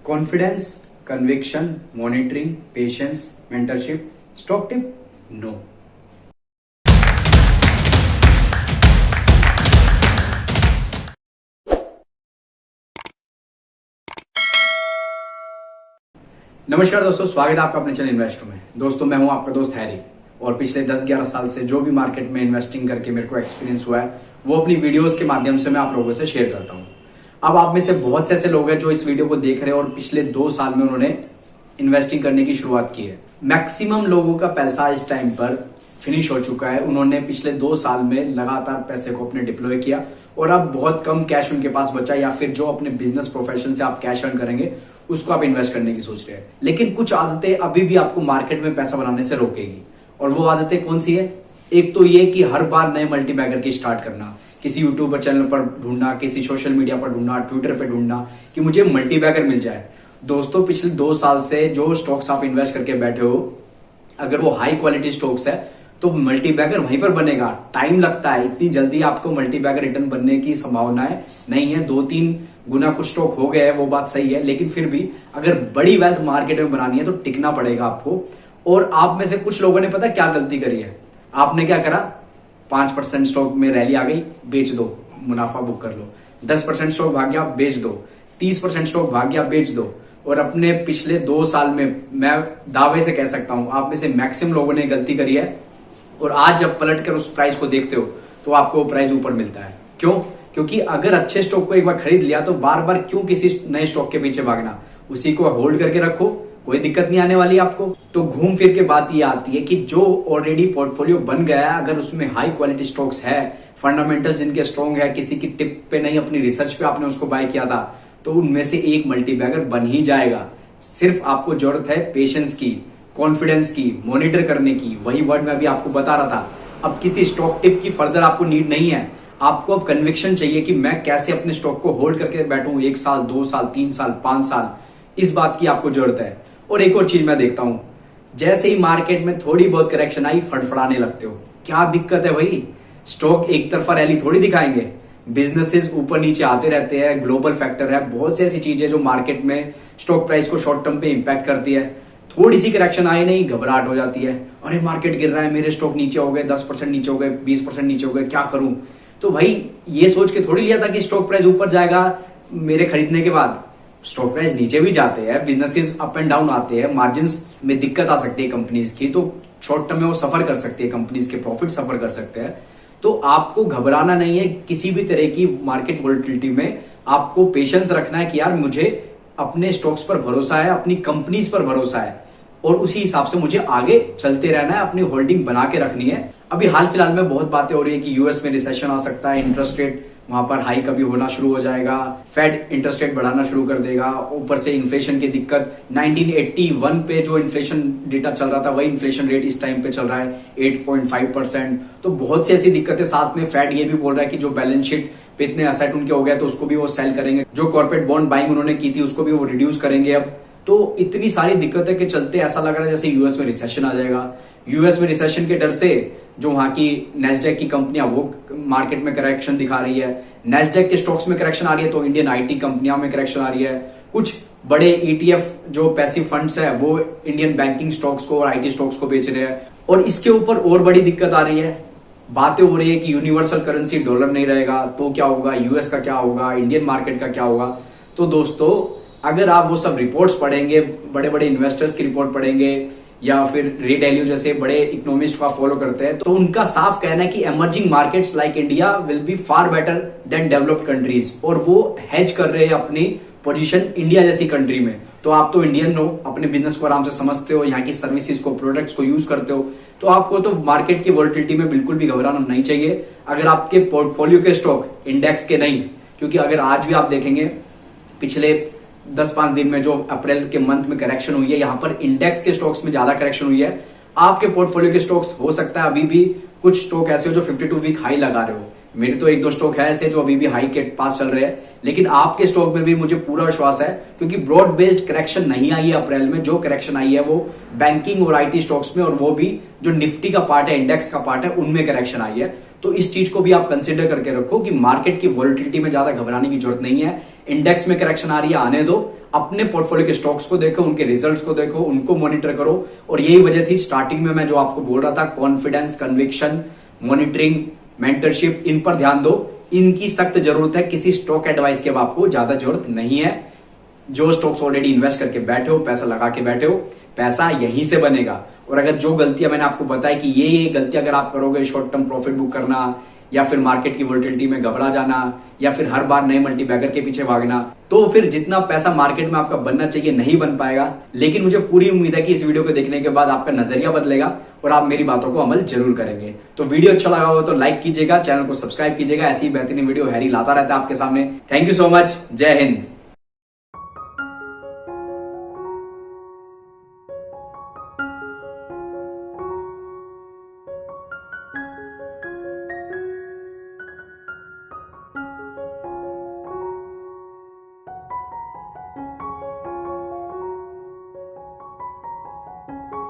Confidence, conviction, monitoring, patience, mentorship, stock tip, no. नमस्कार दोस्तों, स्वागत है आपका अपने चैनल इन्वेस्टर में। दोस्तों मैं हूं आपका दोस्त हैरी और पिछले 10-11 साल से जो भी मार्केट में इन्वेस्टिंग करके मेरे को एक्सपीरियंस हुआ है वो अपनी वीडियोस के माध्यम से मैं आप लोगों से शेयर करता हूं। अब आप में से बहुत से ऐसे लोग हैं जो इस वीडियो को देख रहे हैं और पिछले 2 साल में उन्होंने इन्वेस्टिंग करने की शुरुआत की है। मैक्सिमम लोगों का पैसा इस टाइम पर फिनिश हो चुका है। उन्होंने पिछले 2 साल में लगातार पैसे को अपने डिप्लॉय किया और अब बहुत कम कैश उनके पास बचा, या फिर जो अपने बिजनेस प्रोफेशन से आप कैश अर्न करेंगे उसको आप इन्वेस्ट करने की सोच रहे हैं। लेकिन कुछ आदतें अभी भी आपको मार्केट में पैसा बनाने से रोकेगी। और वो आदतें कौन सी है? एक तो ये कि हर बार नए मल्टीबैगर की स्टार्ट करना, किसी यूट्यूबर चैनल पर ढूंढना, किसी सोशल मीडिया पर ढूंढना, ट्विटर पर ढूंढना कि मुझे मल्टीबैगर मिल जाए। दोस्तों पिछले 2 साल से जो स्टॉक्स आप इन्वेस्ट करके बैठे हो, अगर वो हाई क्वालिटी स्टॉक्स है तो मल्टीबैगर वहीं पर बनेगा। टाइम लगता है, इतनी जल्दी आपको मल्टीबैगर रिटर्न बनने की संभावनाएं नहीं है। 2-3 गुना कुछ स्टॉक हो गया है, वो बात सही है, लेकिन फिर भी अगर बड़ी वेल्थ मार्केट में बनानी है तो टिकना पड़ेगा आपको। और आप में से कुछ लोगों ने पता क्या गलती करी है? आपने क्या करा? 5% स्टॉक में रैली आ गई, बेच दो, मुनाफा बुक कर लो। 10% स्टॉक भाग गया, बेच दो। 30% स्टॉक भाग गया, बेच दो। और अपने पिछले 2 साल में मैं दावे से कह सकता हूं आप में से मैक्सिमम लोगों ने गलती करी है। और आज जब पलट कर उस प्राइस को देखते हो तो आपको वो प्राइस ऊपर मिलता है। क्यों? क्योंकि अगर अच्छे स्टॉक को एक बार खरीद लिया तो बार बार क्यों किसी नए स्टॉक के पीछे भागना? उसी को होल्ड करके रखो, कोई दिक्कत नहीं आने वाली आपको। तो घूम फिर के बात ये आती है कि जो ऑलरेडी पोर्टफोलियो बन गया है, अगर उसमें हाई क्वालिटी स्टॉक्स है, फंडामेंटल जिनके स्ट्रॉन्ग है, किसी की टिप पे नहीं अपनी रिसर्च पे आपने उसको बाय किया था, तो उनमें से एक मल्टीबैगर बन ही जाएगा। सिर्फ आपको जरूरत है पेशेंस की, कॉन्फिडेंस की, मॉनिटर करने की। वही वर्ड मैं अभी आपको बता रहा था। अब किसी स्टॉक टिप की फर्दर आपको नीड नहीं है। आपको अब कन्विक्शन चाहिए कि मैं कैसे अपने स्टॉक को होल्ड करके बैठूं 1 साल, 2 साल, 3 साल, 5 साल। इस बात की आपको जरूरत है। और एक और चीज मैं देखता हूं, जैसे ही मार्केट में थोड़ी बहुत करेक्शन आई फड़फड़ाने लगते हो। क्या दिक्कत है भाई? स्टॉक एक तरफा रैली थोड़ी दिखाएंगे। बिजनेसेस ऊपर नीचे आते रहते हैं, ग्लोबल फैक्टर है, बहुत सी ऐसी चीजें जो मार्केट में स्टॉक प्राइस को शॉर्ट टर्म पे इंपैक्ट करती है। थोड़ी सी करेक्शन आई नहीं, घबराहट हो जाती है। अरे मार्केट गिर रहा है, मेरे स्टॉक नीचे हो गए, 10% नीचे हो गए, 20% नीचे हो गए, क्या करूं? तो भाई ये सोच के थोड़ी लिया था कि स्टॉक प्राइस ऊपर जाएगा मेरे खरीदने के बाद। स्टॉक प्राइस नीचे भी जाते हैं, बिजनेसेस अप एंड डाउन आते हैं, मार्जिन में दिक्कत आ सकती है कंपनीज की, तो शॉर्ट टर्म में वो सफर कर सकती है, कंपनीज के प्रॉफिट सफर कर सकते हैं। तो आपको घबराना नहीं है किसी भी तरह की मार्केट वोलेटिलिटी में। आपको पेशेंस रखना है कि यार मुझे अपने स्टॉक्स पर भरोसा है, अपनी कंपनीज पर भरोसा है, और उसी हिसाब से मुझे आगे चलते रहना है, अपनी होल्डिंग बना के रखनी है। अभी हाल फिलहाल में बहुत बातें हो रही है कि यूएस में रिसेशन आ सकता है, इंटरेस्ट रेट वहां पर हाई कभी होना शुरू हो जाएगा, फेड इंटरेस्ट रेट बढ़ाना शुरू कर देगा, ऊपर से इन्फ्लेशन की दिक्कत। 1981 पे जो इन्फ्लेशन डेटा चल रहा था वही इन्फ्लेशन रेट इस टाइम पे चल रहा है 8.5%। तो बहुत सी ऐसी दिक्कतें। साथ में फेड ये भी बोल रहा है कि जो बैलेंस शीट पे इतने असेट उनके हो गए तो उसको भी वो सेल करेंगे, जो कॉर्पोरेट बॉन्ड बाइंग उन्होंने की थी उसको भी वो रिड्यूस करेंगे अब। तो इतनी सारी दिक्कतें के चलते ऐसा लग रहा है जैसे यूएस में रिसेशन आ जाएगा। यूएस में रिसेशन के डर से जो वहां की नेस्डेक की कंपनियां वो मार्केट में करेक्शन दिखा रही है। नेस्डेक के स्टॉक्स में करेक्शन आ रही है तो इंडियन आईटी कंपनियों में करेक्शन आ रही है। कुछ बड़े ईटीएफ जो पैसिव फंड्स है वो इंडियन बैंकिंग स्टॉक्स को और आईटी स्टॉक्स को बेच रहे हैं। और इसके ऊपर और बड़ी दिक्कत आ रही है, बातें हो रही है कि यूनिवर्सल करेंसी डॉलर नहीं रहेगा तो क्या होगा, यूएस का क्या होगा, इंडियन मार्केट का क्या होगा। तो दोस्तों अगर आप वो सब रिपोर्ट्स पढ़ेंगे, बड़े बड़े इन्वेस्टर्स की रिपोर्ट पढ़ेंगे, या फिर रे डैलियो जैसे बड़े इकोनॉमिस्ट को फॉलो करते हैं, तो उनका साफ कहना है कि emerging markets like India will be far better than developed countries. और वो हेज कर रहे हैं अपनी पोजीशन इंडिया जैसी कंट्री में। तो आप तो इंडियन हो, अपने बिजनेस को आराम से समझते हो, यहाँ की सर्विसेज को, प्रोडक्ट्स को यूज करते हो, तो आपको तो मार्केट की वोलेटिलिटी में बिल्कुल भी घबराना नहीं चाहिए। अगर आपके पोर्टफोलियो के स्टॉक इंडेक्स के नहीं, क्योंकि अगर आज भी आप देखेंगे पिछले 10-5 दिन में जो अप्रैल के मंथ में करेक्शन हुई है, यहां पर इंडेक्स के स्टॉक्स में ज्यादा करेक्शन हुई है। आपके पोर्टफोलियो के स्टॉक्स हो सकता है अभी भी कुछ स्टॉक ऐसे हो जो 52 वीक हाई लगा रहे हो। मेरे तो 1-2 स्टॉक है ऐसे जो अभी भी हाई के पास चल रहे हैं, लेकिन आपके स्टॉक में भी मुझे पूरा विश्वास है, क्योंकि ब्रॉड बेस्ड करेक्शन नहीं आई है अप्रैल में। जो करेक्शन आई है वो बैंकिंग और आईटी स्टॉक्स में, और वो भी जो निफ्टी का पार्ट है, इंडेक्स का पार्ट है, उनमें करेक्शन आई है। तो इस चीज को भी आप कंसिडर करके रखो कि मार्केट की वॉलिटिलिटी में ज्यादा घबराने की जरूरत नहीं है। इंडेक्स में करेक्शन आ रही है, आने दो, अपने पोर्टफोलियो के स्टॉक्स को देखो, उनके रिजल्ट्स को देखो, उनको मॉनिटर करो। और यही वजह थी स्टार्टिंग में मैं जो आपको बोल रहा था, कॉन्फिडेंस, कन्विक्शन, मॉनिटरिंग, मेंटरशिप, इन पर ध्यान दो। इनकी सख्त जरूरत है, किसी स्टॉक एडवाइस की अब आपको ज्यादा जरूरत नहीं है। जो स्टॉक्स ऑलरेडी इन्वेस्ट करके बैठे हो, पैसा लगा के बैठे हो, पैसा यहीं से बनेगा। और अगर जो गलतियां मैंने आपको बताया कि ये गलतियां अगर आप करोगे, शॉर्ट टर्म प्रॉफिट बुक करना, या फिर मार्केट की वोलेटिलिटी में घबरा जाना, या फिर हर बार नए मल्टीबैगर के पीछे भागना, तो फिर जितना पैसा मार्केट में आपका बनना चाहिए नहीं बन पाएगा। लेकिन मुझे पूरी उम्मीद है कि इस वीडियो को देखने के बाद आपका नजरिया बदलेगा और आप मेरी बातों को अमल जरूर करेंगे। तो वीडियो अच्छा लगा हो तो लाइक कीजिएगा, चैनल को सब्सक्राइब कीजिएगा। ऐसी बेहतरीन वीडियो हैरी लाता रहता है आपके सामने। Thank you so much. जय हिंद।